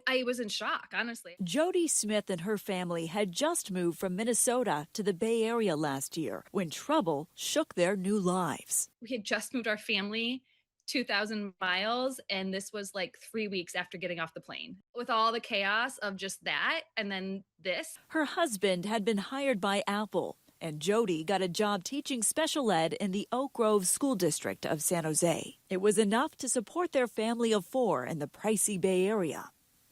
I was in shock, honestly. Jody Smith and her family had just moved from Minnesota to the Bay Area last year when trouble shook their new lives. We had just moved our family 2,000 miles, and this was like 3 weeks after getting off the plane. With all the chaos of just that and then this. Her husband had been hired by Apple, and Jody got a job teaching special ed in the Oak Grove School District of San Jose. It was enough to support their family of 4 in the pricey Bay Area.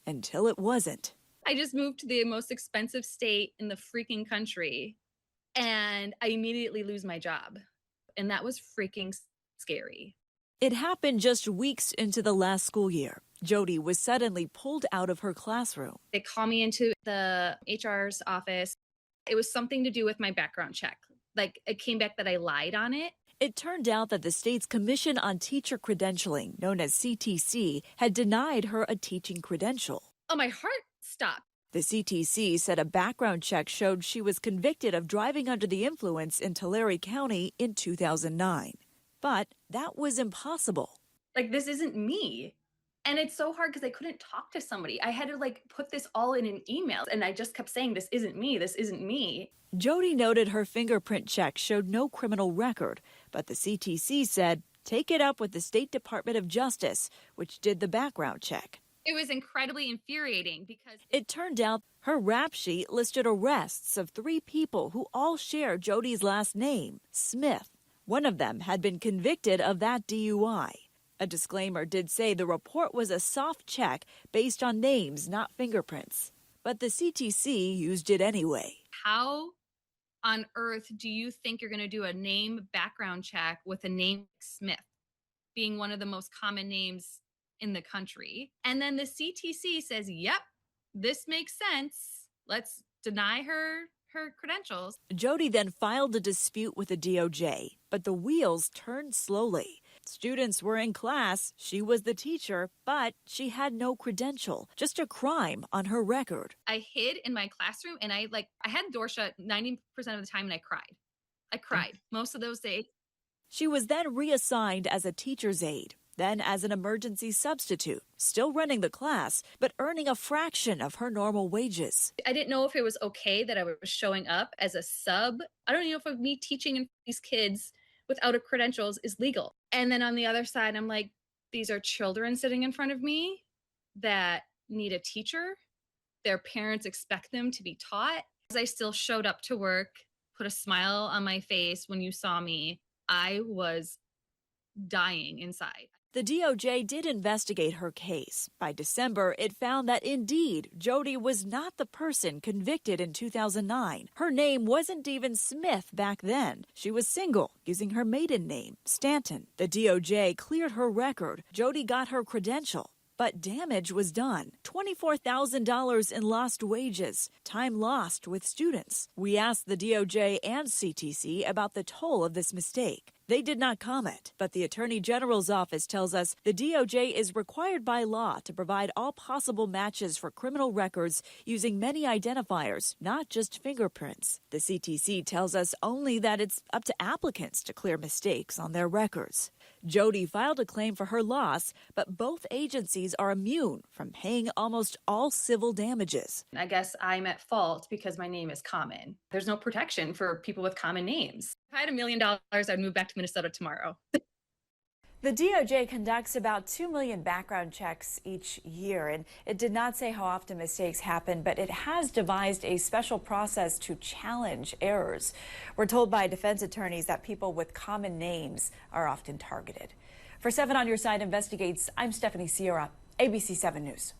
Until it wasn't. I just moved to the most expensive state in the freaking country, and I immediately lose my job. And that was freaking scary. It happened just weeks into the last school year. Jody was suddenly pulled out of her classroom. They call me into the HR's office. It was something to do with my background check. Like, it came back that I lied on it. It turned out that the state's Commission on Teacher Credentialing, known as CTC, had denied her a teaching credential. Oh, my heart stopped. The CTC said a background check showed she was convicted of driving under the influence in Tulare County in 2009. But that was impossible. Like, this isn't me. And it's so hard because I couldn't talk to somebody. I had to put this all in an email. And I just kept saying, this isn't me. This isn't me. Jody noted her fingerprint check showed no criminal record, but the CTC said take it up with the State Department of Justice, which did the background check. It was incredibly infuriating because it turned out her rap sheet listed arrests of 3 people who all share Jody's last name, Smith. One of them had been convicted of that DUI. A disclaimer did say the report was a soft check based on names, not fingerprints. But the CTC used it anyway. How on earth do you think you're going to do a name background check with a name like Smith, being one of the most common names in the country? And then the CTC says, yep, this makes sense. Let's deny her credentials. Jody then filed a dispute with the DOJ, but the wheels turned slowly. Students were in class, she was the teacher, but she had no credential, just a crime on her record. I hid in my classroom and I had the door shut 90% of the time and I cried. I cried most of those days. She was then reassigned as a teacher's aide, then as an emergency substitute, still running the class, but earning a fraction of her normal wages. I didn't know if it was okay that I was showing up as a sub. I don't even know if me teaching these kids without a credentials is legal. And then on the other side, I'm like, these are children sitting in front of me that need a teacher. Their parents expect them to be taught. As I still showed up to work, put a smile on my face when you saw me, I was dying inside. The DOJ did investigate her case. By December, it found that indeed, Jody was not the person convicted in 2009. Her name wasn't even Smith back then. She was single, using her maiden name, Stanton. The DOJ cleared her record. Jody got her credential. But damage was done. $24,000 in lost wages, time lost with students. We asked the DOJ and CTC about the toll of this mistake. They did not comment, but the Attorney General's office tells us the DOJ is required by law to provide all possible matches for criminal records using many identifiers, not just fingerprints. The CTC tells us only that it's up to applicants to clear mistakes on their records. Jody filed a claim for her loss, but both agencies are immune from paying almost all civil damages. I guess I'm at fault because my name is common. There's no protection for people with common names. If I had $1 million, I'd move back to Minnesota tomorrow. The DOJ conducts about 2 million background checks each year, and it did not say how often mistakes happen, but it has devised a special process to challenge errors. We're told by defense attorneys that people with common names are often targeted. For 7 on Your Side Investigates, I'm Stephanie Sierra, ABC 7 News.